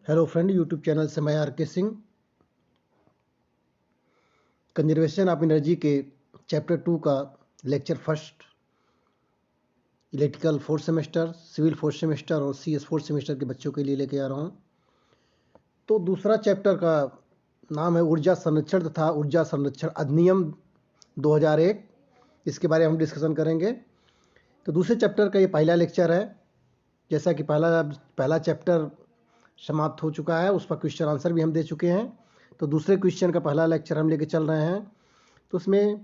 Hello friend, YouTube channel से मैं R K Singh conservation of energy के चैप्टर 2 का lecture first electrical fourth semester, civil fourth semester और CS fourth semester के बच्चों के लिए लेके आ रहा हूँ। तो दूसरा चैप्टर का नाम है ऊर्जा संरक्षण तथा ऊर्जा संरक्षण अधिनियम 2001। इसके बारे में हम डिस्कशन करेंगे। तो दूसरे चैप्टर का ये पहला लेक्चर है। जैसा कि पहला चैप्टर समाप्त हो चुका है, उस पर क्वेश्चन आंसर भी हम दे चुके हैं। तो दूसरे क्वेश्चन का पहला लेक्चर हम लेके चल रहे हैं। तो उसमें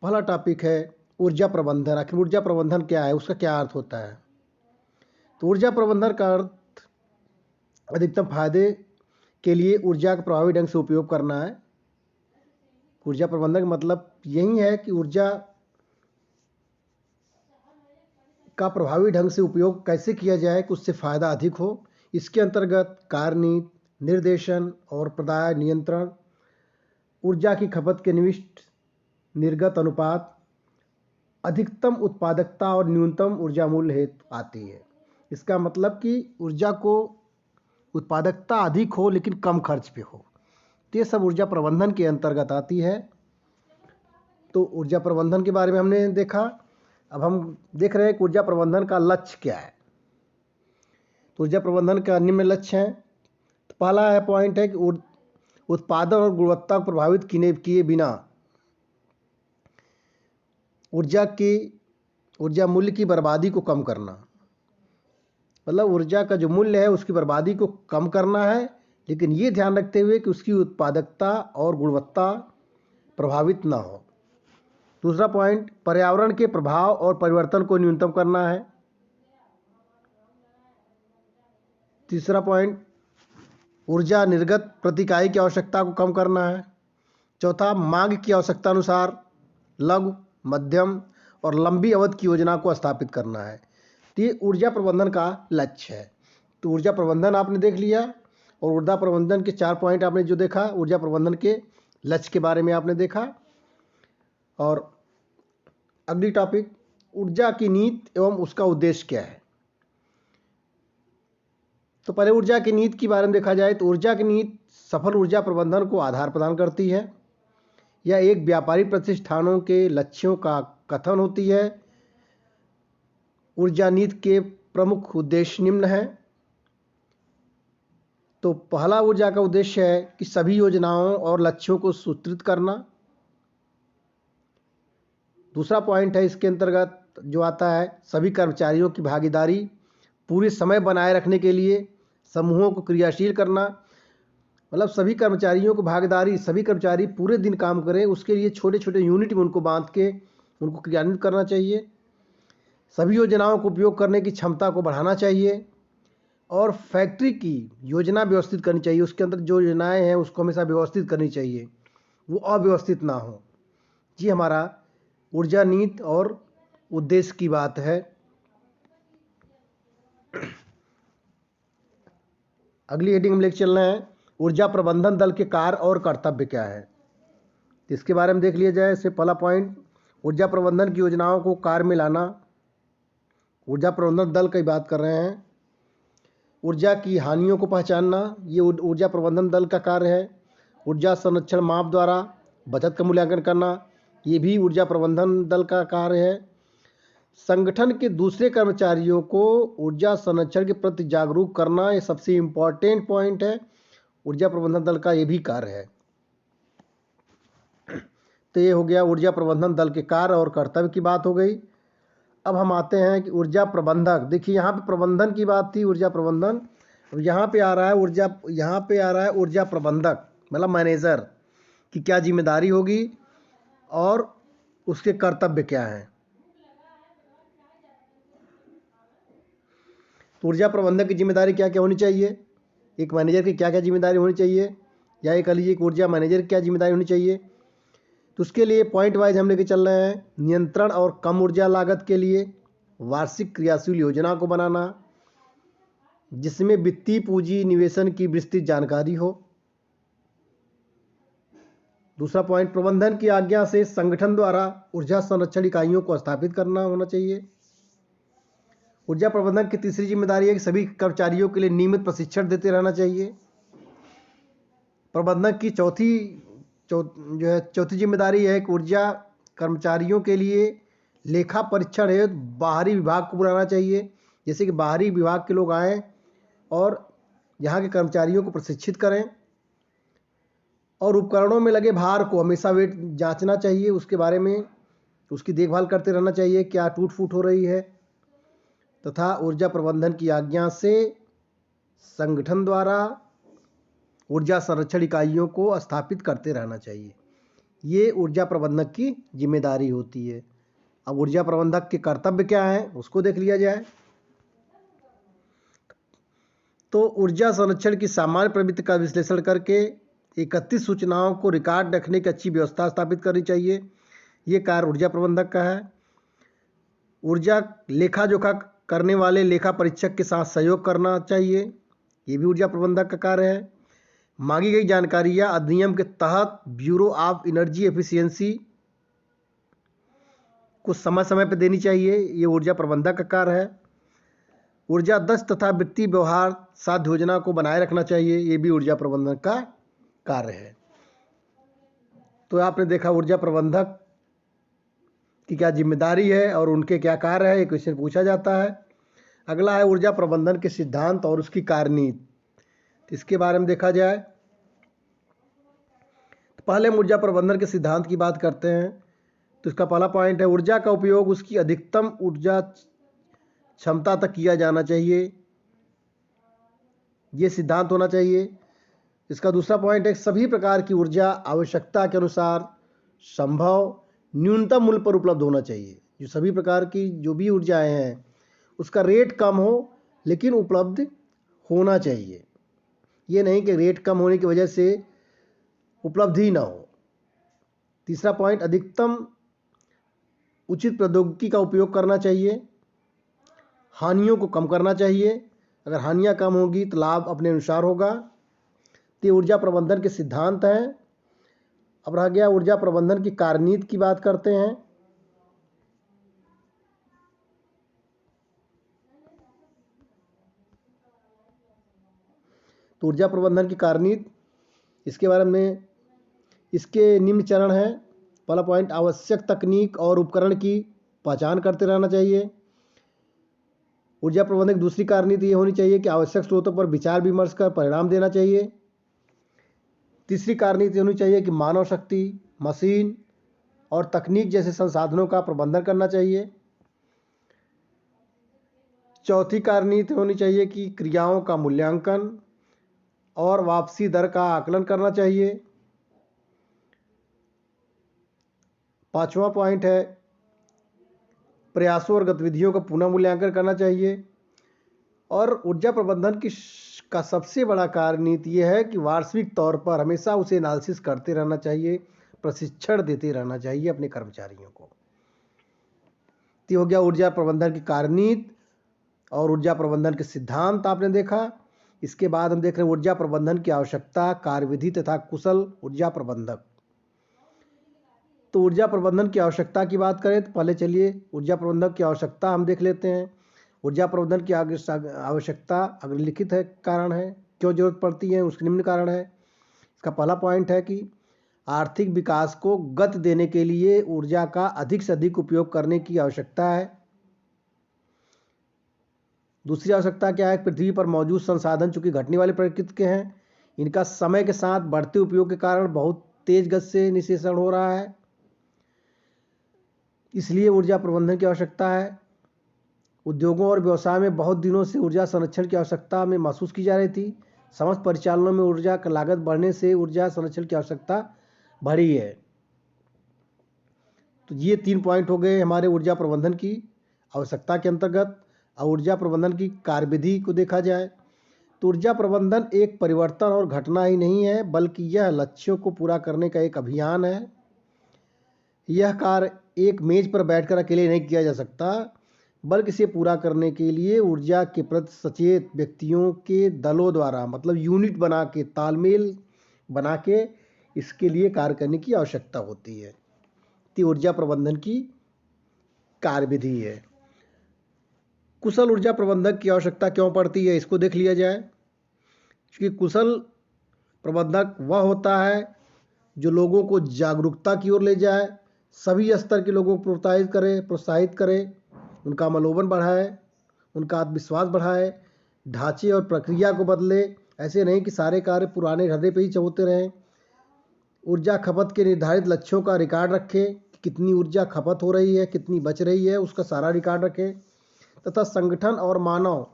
पहला टॉपिक है ऊर्जा प्रबंधन। आखिर ऊर्जा प्रबंधन क्या है, उसका क्या अर्थ होता है। तो ऊर्जा प्रबंधन का अर्थ अधिकतम फायदे के लिए ऊर्जा का प्रभावी ढंग से उपयोग करना है। ऊर्जा प्रबंधन का मतलब यही है कि ऊर्जा का प्रभावी ढंग से उपयोग कैसे किया जाए कि उससे फ़ायदा अधिक हो। इसके अंतर्गत कार्यनीति, निर्देशन और प्रदाय नियंत्रण, ऊर्जा की खपत के निविष्ट निर्गत अनुपात, अधिकतम उत्पादकता और न्यूनतम ऊर्जा मूल्य हेतु आती है। इसका मतलब कि ऊर्जा को उत्पादकता अधिक हो लेकिन कम खर्च पे हो, तो ये सब ऊर्जा प्रबंधन के अंतर्गत आती है। तो ऊर्जा प्रबंधन के बारे में हमने देखा। अब हम देख रहे हैं कि ऊर्जा प्रबंधन का लक्ष्य क्या है। तो ऊर्जा प्रबंधन का निम्न लक्ष्य है। तो पहला पॉइंट है कि उत्पादन और गुणवत्ता को प्रभावित किए बिना ऊर्जा मूल्य की बर्बादी को कम करना। मतलब ऊर्जा का जो मूल्य है उसकी बर्बादी को कम करना है, लेकिन ये ध्यान रखते हुए कि उसकी उत्पादकता और गुणवत्ता प्रभावित ना हो। दूसरा पॉइंट, पर्यावरण के प्रभाव और परिवर्तन को न्यूनतम करना है। तीसरा पॉइंट, ऊर्जा निर्गत प्रति इकाई की आवश्यकता को कम करना है। चौथा, मांग की आवश्यकता अनुसार लघु, मध्यम और लंबी अवधि की योजना को स्थापित करना है। तो ये ऊर्जा प्रबंधन का लक्ष्य है। तो ऊर्जा प्रबंधन आपने देख लिया और ऊर्जा प्रबंधन के 4 पॉइंट आपने जो देखा, ऊर्जा प्रबंधन के लक्ष्य के बारे में आपने देखा। और अगली टॉपिक, ऊर्जा की नीति एवं उसका उद्देश्य क्या है। तो पहले ऊर्जा की नीति के बारे में देखा जाए तो ऊर्जा की नीति सफल ऊर्जा प्रबंधन को आधार प्रदान करती है। यह एक व्यापारिक प्रतिष्ठानों के लक्ष्यों का कथन होती है। ऊर्जा नीति के प्रमुख उद्देश्य निम्न हैं। तो पहला ऊर्जा का उद्देश्य है कि सभी योजनाओं और लक्ष्यों को सूत्रित करना। दूसरा पॉइंट है इसके अंतर्गत जो आता है, सभी कर्मचारियों की भागीदारी पूरे समय बनाए रखने के लिए समूहों को क्रियाशील करना। मतलब सभी कर्मचारियों को भागीदारी, सभी कर्मचारी पूरे दिन काम करें, उसके लिए छोटे छोटे यूनिट में उनको बांध के उनको क्रियान्वित करना चाहिए। सभी योजनाओं को उपयोग करने की क्षमता को बढ़ाना चाहिए और फैक्ट्री की योजना व्यवस्थित करनी चाहिए। उसके अंदर जो योजनाएं हैं उसको हमेशा व्यवस्थित करनी चाहिए, वो अव्यवस्थित ना हो। ये हमारा ऊर्जा नीति और उद्देश्य की बात है। अगली हेडिंग में लेकर चल रहे हैं, ऊर्जा प्रबंधन दल के कार्य और कर्तव्य क्या है। तो इसके बारे में देख लिया जाए। इससे पहला पॉइंट, ऊर्जा प्रबंधन की योजनाओं को कार्य में लाना। ऊर्जा प्रबंधन दल की बात कर रहे हैं। ऊर्जा की हानियों को पहचानना, ये ऊर्जा प्रबंधन दल का कार्य है। ऊर्जा संरक्षण माप द्वारा बचत का मूल्यांकन करना, ये भी ऊर्जा प्रबंधन दल का कार्य है। संगठन के दूसरे कर्मचारियों को ऊर्जा संरक्षण के प्रति जागरूक करना, ये सबसे इम्पॉर्टेंट पॉइंट है। ऊर्जा प्रबंधन दल का ये भी कार्य है। तो ये हो गया ऊर्जा प्रबंधन दल के कार्य और कर्तव्य की बात हो गई। अब हम आते हैं कि ऊर्जा प्रबंधक। देखिए यहाँ पे प्रबंधन की बात थी, ऊर्जा प्रबंधन। अब यहाँ पे आ रहा है ऊर्जा प्रबंधक, मतलब मैनेजर की क्या जिम्मेदारी होगी और उसके कर्तव्य क्या हैं। तो ऊर्जा प्रबंधक की जिम्मेदारी क्या क्या होनी चाहिए, एक मैनेजर की क्या क्या जिम्मेदारी होनी चाहिए, या ये कह लीजिए कि ऊर्जा मैनेजर की क्या जिम्मेदारी होनी चाहिए। तो उसके लिए पॉइंट वाइज हम लेके चल रहे हैं। नियंत्रण और कम ऊर्जा लागत के लिए वार्षिक क्रियाशील योजना को बनाना, जिसमें वित्तीय पूंजी निवेशन की विस्तृत जानकारी हो। दूसरा पॉइंट, प्रबंधन की आज्ञा से संगठन द्वारा ऊर्जा संरक्षण इकाइयों को स्थापित करना होना चाहिए। ऊर्जा प्रबंधन की तीसरी जिम्मेदारी है कि सभी कर्मचारियों के लिए नियमित प्रशिक्षण देते रहना चाहिए। प्रबंधक की चौथी जिम्मेदारी है कि ऊर्जा कर्मचारियों के लिए लेखा परीक्षण हेतु बाहरी विभाग को बुलाना चाहिए, जैसे कि बाहरी विभाग के लोग आएँ और यहाँ के कर्मचारियों को प्रशिक्षित करें। और उपकरणों में लगे भार को हमेशा वेट जांचना चाहिए, उसके बारे में उसकी देखभाल करते रहना चाहिए, क्या टूट फूट हो रही है। तथा ऊर्जा प्रबंधन की आज्ञा से संगठन द्वारा ऊर्जा संरक्षण इकाइयों को स्थापित करते रहना चाहिए। ये ऊर्जा प्रबंधक की जिम्मेदारी होती है। अब ऊर्जा प्रबंधक के कर्तव्य क्या हैं उसको देख लिया जाए। तो ऊर्जा संरक्षण की सामान्य प्रवृत्ति का विश्लेषण करके 31 सूचनाओं को रिकॉर्ड रखने की अच्छी व्यवस्था स्थापित करनी चाहिए। ये कार्य ऊर्जा प्रबंधक का है। ऊर्जा लेखा जोखा करने वाले लेखा परीक्षक के साथ सहयोग करना चाहिए, ये भी ऊर्जा प्रबंधक का कार्य है। मांगी गई जानकारियाँ अधिनियम के तहत ब्यूरो ऑफ एनर्जी एफिशिएंसी को समय समय पर देनी चाहिए, ये ऊर्जा प्रबंधक का कार्य है। ऊर्जा दक्ष तथा वित्तीय व्यवहार साध्य योजना को बनाए रखना चाहिए, ये भी ऊर्जा प्रबंधन का कार्य है। तो आपने देखा ऊर्जा प्रबंधक की क्या जिम्मेदारी है और उनके क्या कार्य है, ये क्वेश्चन पूछा जाता है। अगला है ऊर्जा प्रबंधन के सिद्धांत और उसकी कार्यनीति, इसके बारे में देखा जाए। तो पहले हम ऊर्जा प्रबंधन के सिद्धांत की बात करते हैं। तो इसका पहला पॉइंट है ऊर्जा का उपयोग उसकी अधिकतम ऊर्जा क्षमता तक किया जाना चाहिए, ये सिद्धांत होना चाहिए। इसका दूसरा पॉइंट है सभी प्रकार की ऊर्जा आवश्यकता के अनुसार संभव न्यूनतम मूल्य पर उपलब्ध होना चाहिए। जो सभी प्रकार की जो भी ऊर्जाएं हैं उसका रेट कम हो लेकिन उपलब्ध होना चाहिए, ये नहीं कि रेट कम होने की वजह से उपलब्ध ही ना हो। तीसरा पॉइंट अधिकतम उचित प्रौद्योगिकी का उपयोग करना चाहिए, हानियों को कम करना चाहिए। अगर हानियाँ कम होगी तो लाभ अपने अनुसार होगा। ये ऊर्जा प्रबंधन के सिद्धांत हैं। अब रह गया ऊर्जा प्रबंधन की कार्यनीति की बात करते हैं। तो ऊर्जा प्रबंधन की कार्यनीति, इसके बारे में इसके निम्न चरण हैं। पहला पॉइंट आवश्यक तकनीक और उपकरण की पहचान करते रहना चाहिए। ऊर्जा प्रबंधन की दूसरी कार्यनीति ये होनी चाहिए कि आवश्यक स्रोतों पर विचार विमर्श कर परिणाम देना चाहिए। तीसरी कार्यनीति होनी चाहिए कि मानव शक्ति, मशीन और तकनीक जैसे संसाधनों का प्रबंधन करना चाहिए। चौथी कार्यनीति होनी चाहिए कि क्रियाओं का मूल्यांकन और वापसी दर का आकलन करना चाहिए। पांचवा पॉइंट है प्रयासों और गतिविधियों का पुनः मूल्यांकन करना चाहिए। और ऊर्जा प्रबंधन का सबसे बड़ा कार्यनीति यह है कि वार्षिक तौर पर हमेशा उसे एनालिसिस करते रहना चाहिए, प्रशिक्षण देते रहना चाहिए अपने कर्मचारियों को। तो हो गया ऊर्जा प्रबंधन की कार्यनीति और ऊर्जा प्रबंधन के सिद्धांत आपने देखा। इसके बाद हम देख रहे हैं ऊर्जा प्रबंधन की आवश्यकता, कार्यविधि तथा कुशल ऊर्जा प्रबंधक। तो ऊर्जा प्रबंधन की आवश्यकता की बात करें तो पहले चलिए ऊर्जा प्रबंधक की आवश्यकता हम देख लेते हैं। ऊर्जा प्रबंधन की आवश्यकता अग्रलिखित है कारण है, क्यों जरूरत पड़ती है उसके निम्न कारण है। इसका पहला पॉइंट है कि आर्थिक विकास को गति देने के लिए ऊर्जा का अधिक से अधिक उपयोग करने की आवश्यकता है। दूसरी आवश्यकता क्या है, पृथ्वी पर मौजूद संसाधन चूंकि घटने वाले प्रकृति के हैं, इनका समय के साथ बढ़ते उपयोग के कारण बहुत तेज गति से निष्कर्षण हो रहा है, इसलिए ऊर्जा प्रबंधन की आवश्यकता है। उद्योगों और व्यवसाय में बहुत दिनों से ऊर्जा संरक्षण की आवश्यकता में महसूस की जा रही थी। समस्त परिचालनों में ऊर्जा का लागत बढ़ने से ऊर्जा संरक्षण की आवश्यकता बढ़ी है। तो ये 3 पॉइंट हो गए हमारे ऊर्जा प्रबंधन की आवश्यकता के अंतर्गत। और ऊर्जा प्रबंधन की कार्यविधि को देखा जाए तो ऊर्जा प्रबंधन एक परिवर्तन और घटना ही नहीं है, बल्कि यह लक्ष्यों को पूरा करने का एक अभियान है। यह कार्य एक मेज पर बैठकर अकेले नहीं किया जा सकता, बल्कि इसे पूरा करने के लिए ऊर्जा के प्रति सचेत व्यक्तियों के दलों द्वारा, मतलब यूनिट बना के, तालमेल बना के इसके लिए कार्य करने की आवश्यकता होती है। तो ऊर्जा प्रबंधन की कार्यविधि है। कुशल ऊर्जा प्रबंधक की आवश्यकता क्यों पड़ती है, इसको देख लिया जाए। क्योंकि कुशल प्रबंधक वह होता है जो लोगों को जागरूकता की ओर ले जाए, सभी स्तर के लोगों को प्रोत्साहित करे, उनका मनोबल बढ़ाए, उनका आत्मविश्वास बढ़ाए, ढांचे और प्रक्रिया को बदले। ऐसे नहीं कि सारे कार्य पुराने ढर्रे पे ही होते रहें। ऊर्जा खपत के निर्धारित लक्ष्यों का रिकॉर्ड रखें, कितनी ऊर्जा खपत हो रही है, कितनी बच रही है, उसका सारा रिकॉर्ड रखें। तथा संगठन और मानव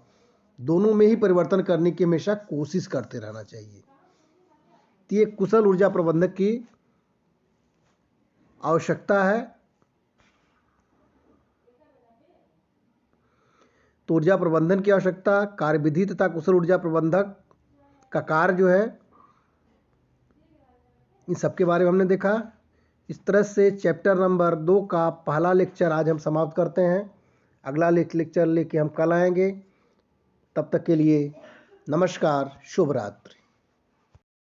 दोनों में ही परिवर्तन करने की हमेशा कोशिश करते रहना चाहिए। तो ये कुशल ऊर्जा प्रबंधक की आवश्यकता है। तो ऊर्जा प्रबंधन की आवश्यकता, कार्यविधि तथा कुशल ऊर्जा प्रबंधक का कार्य जो है, इन सबके बारे में हमने देखा। इस तरह से चैप्टर नंबर 2 का पहला लेक्चर आज हम समाप्त करते हैं। अगला लेक्चर लेके हम कल आएंगे। तब तक के लिए नमस्कार, शुभ रात्रि।